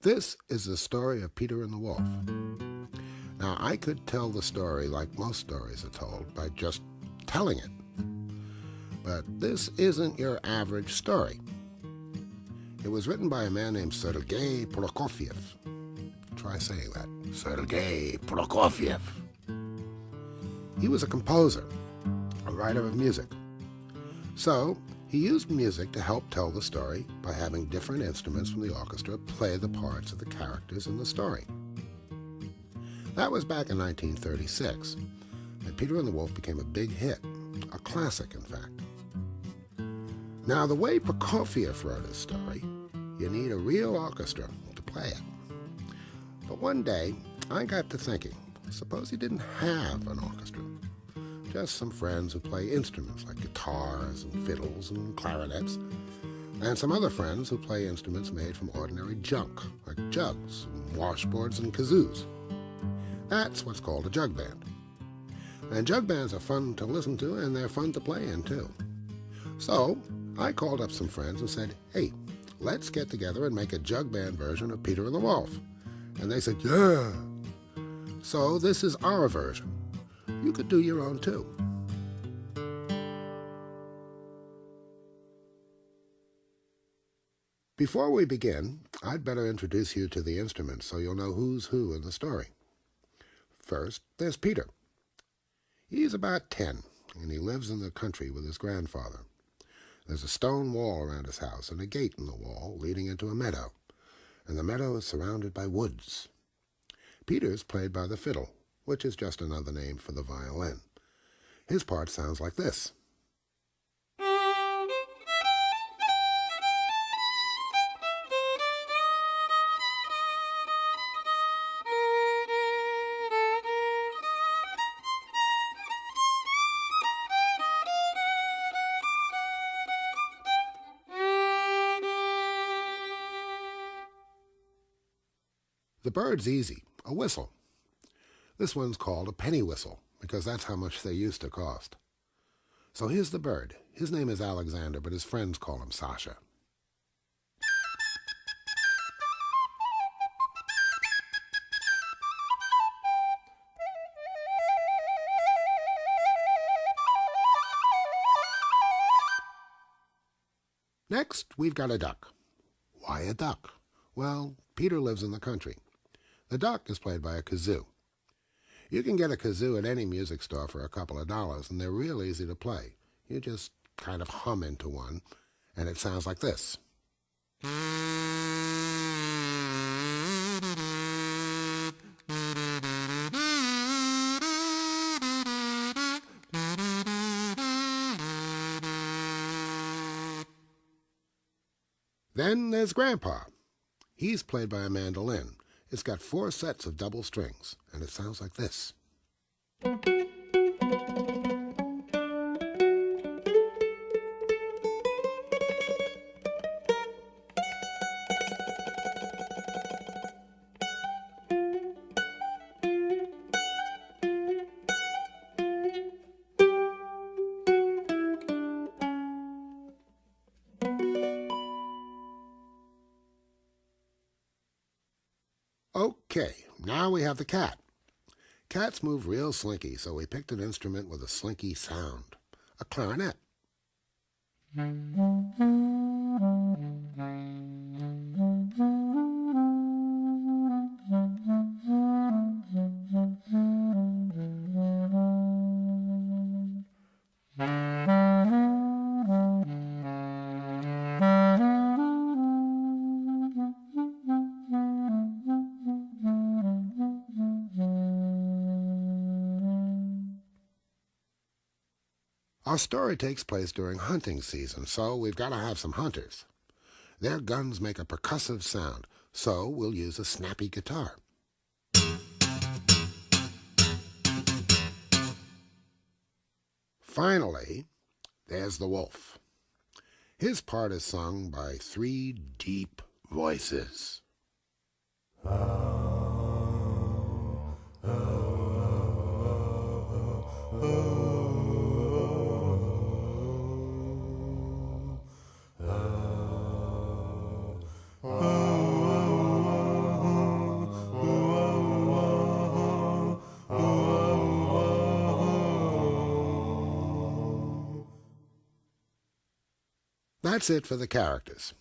This is the story of Peter and the Wolf. Now, I could tell the story like most stories are told by just telling it. But this isn't your average story. It was written by a man named Sergei Prokofiev. Try saying that. Sergei Prokofiev. He was a composer, a writer of music. So, he used music to help tell the story by having different instruments from the orchestra play the parts of the characters in the story. That was back in 1936, and Peter and the Wolf became a big hit, a classic in fact. Now, the way Prokofiev wrote his story, you need a real orchestra to play it. But one day, I got to thinking, suppose he didn't have an orchestra. Just some friends who play instruments like guitars and fiddles and clarinets, and some other friends who play instruments made from ordinary junk, like jugs, and washboards, and kazoos. That's what's called a jug band. And jug bands are fun to listen to, and they're fun to play in, too. So, I called up some friends and said, hey, let's get together and make a jug band version of Peter and the Wolf. And they said, yeah. So, this is our version. You could do your own, too. Before we begin, I'd better introduce you to the instruments so you'll know who's who in the story. First, there's Peter. He's about 10, and he lives in the country with his grandfather. There's a stone wall around his house and a gate in the wall leading into a meadow, and the meadow is surrounded by woods. Peter's played by the fiddle, which is just another name for the violin. His part sounds like this. The bird's easy, a whistle. This one's called a penny whistle, because that's how much they used to cost. So here's the bird. His name is Alexander, but his friends call him Sasha. Next, we've got a duck. Why a duck? Well, Peter lives in the country. The duck is played by a kazoo. You can get a kazoo at any music store for a couple of dollars, and they're real easy to play. You just kind of hum into one, and it sounds like this. Then there's Grandpa. He's played by a mandolin. It's got 4 sets of double strings, and it sounds like this. Okay, now we have the cat. Cats move real slinky, so we picked an instrument with a slinky sound, a clarinet. Our story takes place during hunting season, so we've got to have some hunters. Their guns make a percussive sound, so we'll use a snappy guitar. Finally, there's the wolf. His part is sung by 3 deep voices. that's it for the characters.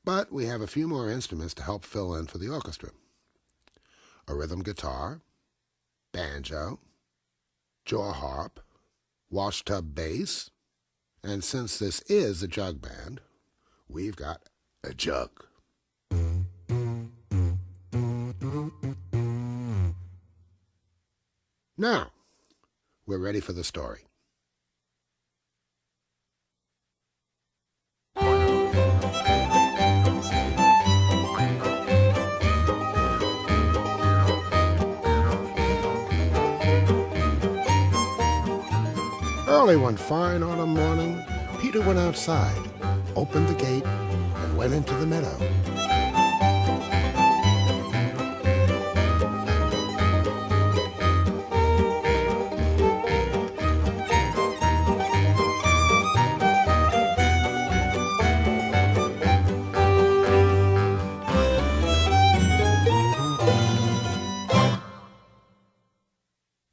But we have a few more instruments to help fill in for the orchestra. A rhythm guitar, banjo, jaw harp, washtub bass, and since this is a jug band, we've got a jug. Now, we're ready for the story. Early one fine autumn morning, Peter went outside, opened the gate, and went into the meadow.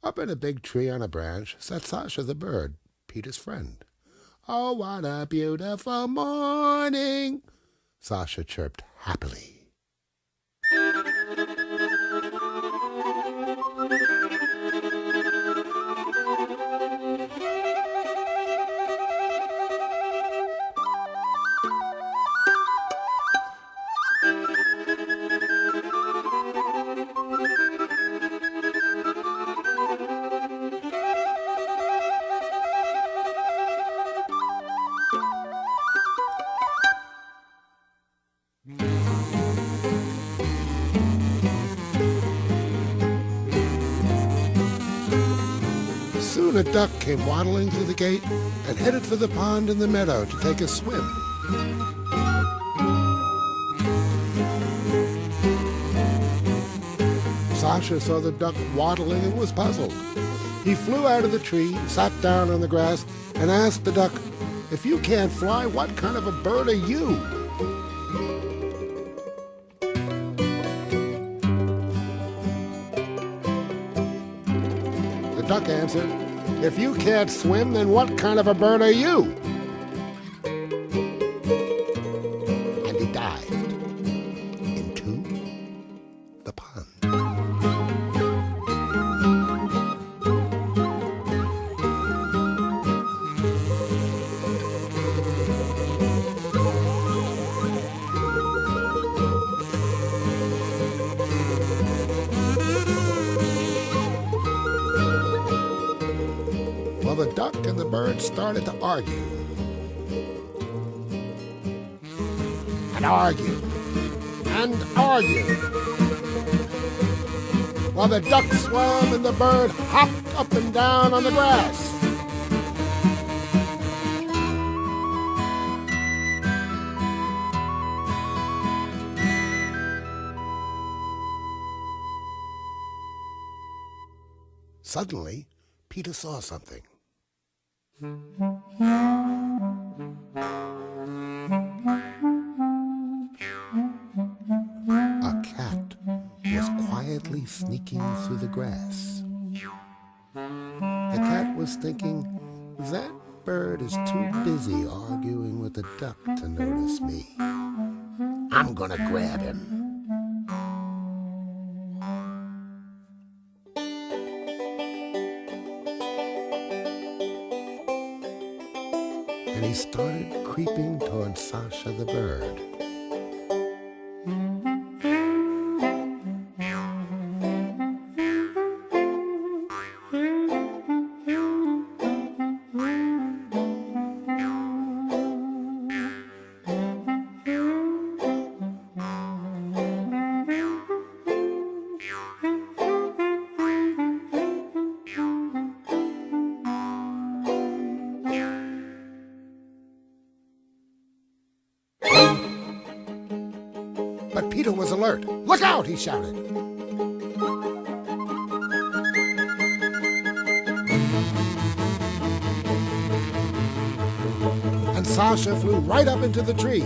Up in a big tree on a branch sat Sasha the bird, Peter's friend. "Oh, what a beautiful morning," Sasha chirped happily. Soon a duck came waddling through the gate and headed for the pond in the meadow to take a swim. Sasha saw the duck waddling and was puzzled. He flew out of the tree, sat down on the grass, and asked the duck, "If you can't fly, what kind of a bird are you?" The duck answered, "If you can't swim, then what kind of a bird are you?" And he dived into the pond. Well, the duck and the bird started to argue. And argue. And argue. While the duck swam and the bird hopped up and down on the grass. Suddenly, Peter saw something. A cat was quietly sneaking through the grass. The cat was thinking, "That bird is too busy arguing with the duck to notice me. I'm gonna grab him." And he started creeping toward Sasha the bird. But Peter was alert. "Look out!" he shouted. And Sasha flew right up into the tree.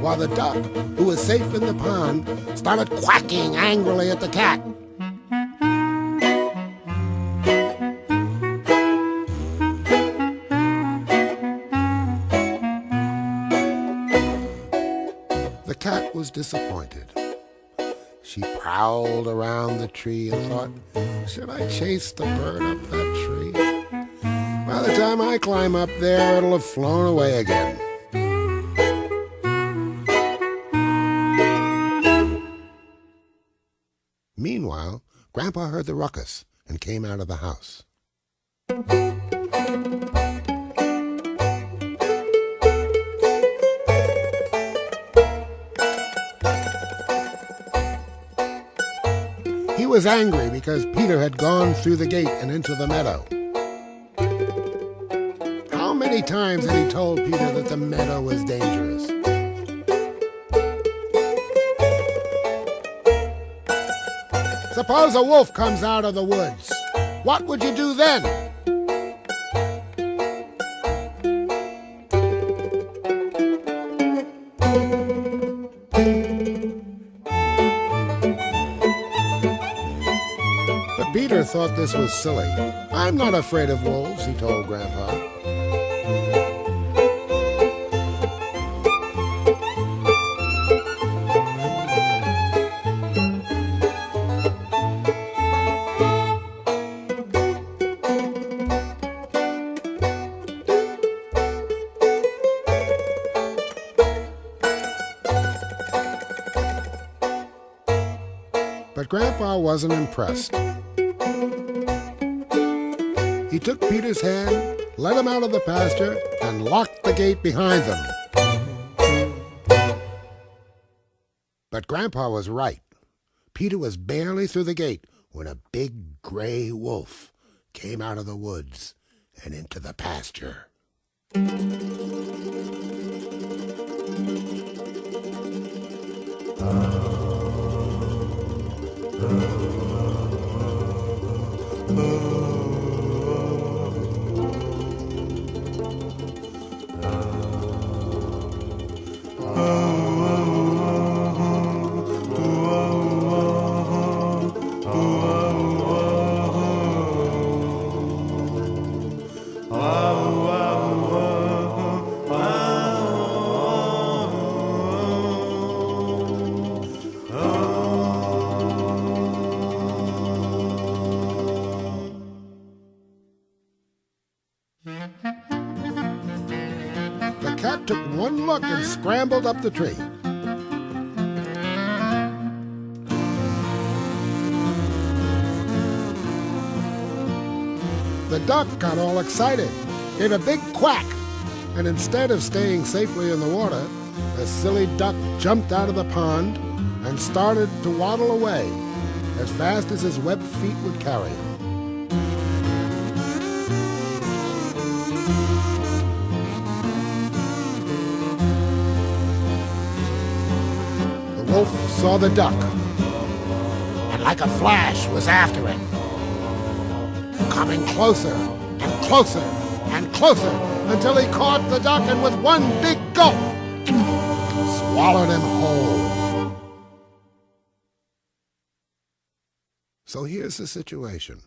While the duck, who was safe in the pond, started quacking angrily at the cat. cat was disappointed. She prowled around the tree and thought, should I chase the bird up that tree? By the time I climb up there, it'll have flown away again. Meanwhile, Grandpa heard the ruckus and came out of the house. He was angry because Peter had gone through the gate and into the meadow. How many times had he told Peter that the meadow was dangerous? Suppose a wolf comes out of the woods. What would you do then? But Peter thought this was silly. I'm not afraid of wolves, he told Grandpa. But Grandpa wasn't impressed. He took Peter's hand, led him out of the pasture, and locked the gate behind them. But Grandpa was right. Peter was barely through the gate when a big gray wolf came out of the woods and into the pasture. The cat took one look and scrambled up the tree. The duck got all excited, gave a big quack, and instead of staying safely in the water, the silly duck jumped out of the pond and started to waddle away as fast as his webbed feet would carry him. The wolf saw the duck, and like a flash was after it, coming closer and closer and closer until he caught the duck and with one big gulp swallowed him whole. So here's the situation.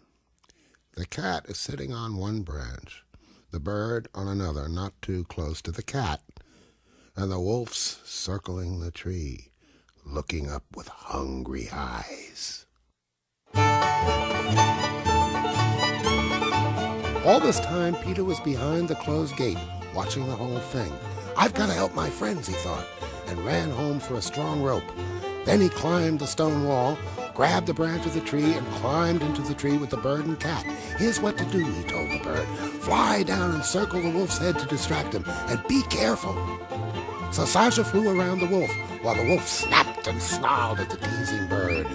The cat is sitting on one branch, the bird on another, not too close to the cat, and the wolf's circling the tree, looking up with hungry eyes. All this time, Peter was behind the closed gate, watching the whole thing. I've got to help my friends, he thought, and ran home for a strong rope. Then he climbed the stone wall, grabbed the branch of the tree, and climbed into the tree with the bird and cat. Here's what to do, he told the bird. Fly down and circle the wolf's head to distract him, and be careful. So Sasha flew around the wolf, while the wolf snapped and snarled at the teasing bird.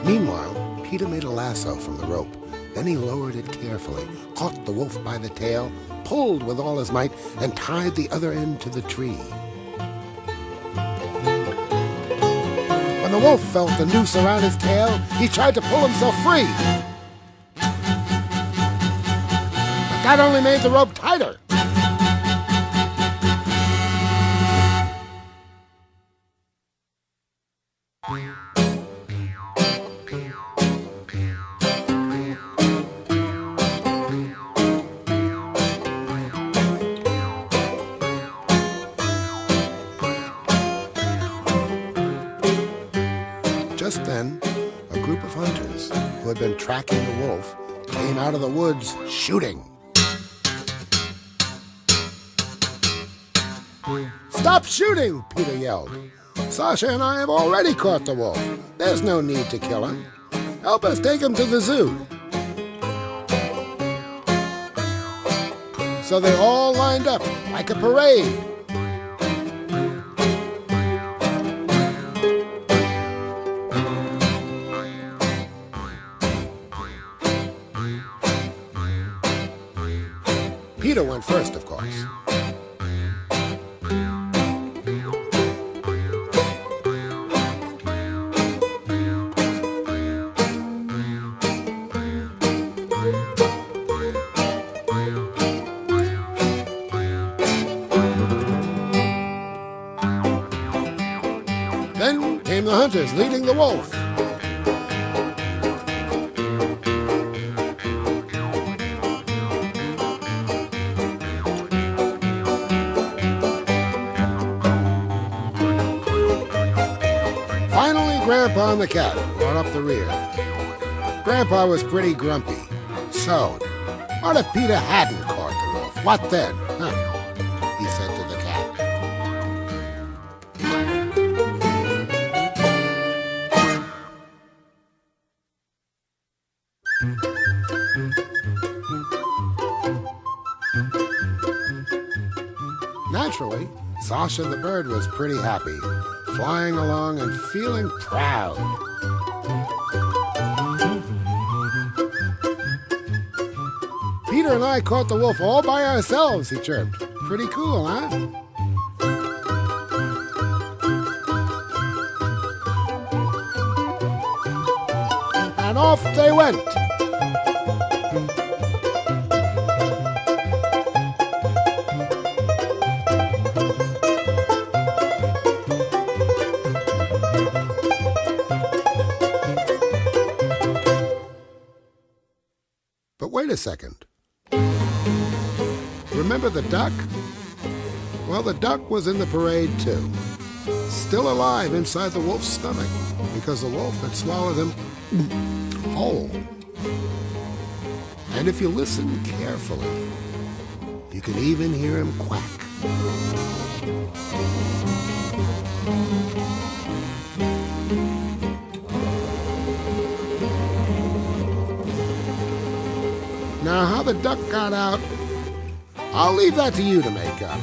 Meanwhile, Peter made a lasso from the rope. Then he lowered it carefully, caught the wolf by the tail, pulled with all his might, and tied the other end to the tree. When the wolf felt the noose around his tail, he tried to pull himself free. But that only made the rope tighter. had been tracking the wolf, came out of the woods shooting. "Stop shooting!" Peter yelled. "Sasha and I have already caught the wolf. There's no need to kill him. Help us take him to the zoo." So they all lined up like a parade. Peter went first, of course. Then came the hunters leading the wolf. Finally, Grandpa and the cat brought up the rear. Grandpa was pretty grumpy. So, what if Peter hadn't caught the wolf? What then? He said to the cat. Naturally, Sasha the bird was pretty happy, flying along and feeling proud. "Peter and I caught the wolf all by ourselves," he chirped. "Pretty cool, huh?" And off they went. But wait a second. Remember the duck? Well, the duck was in the parade too, still alive inside the wolf's stomach, because the wolf had swallowed him whole. And if you listen carefully, you can even hear him quack. Now, how the duck got out, I'll leave that to you to make up,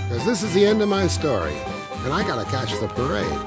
because this is the end of my story, and I gotta catch the parade.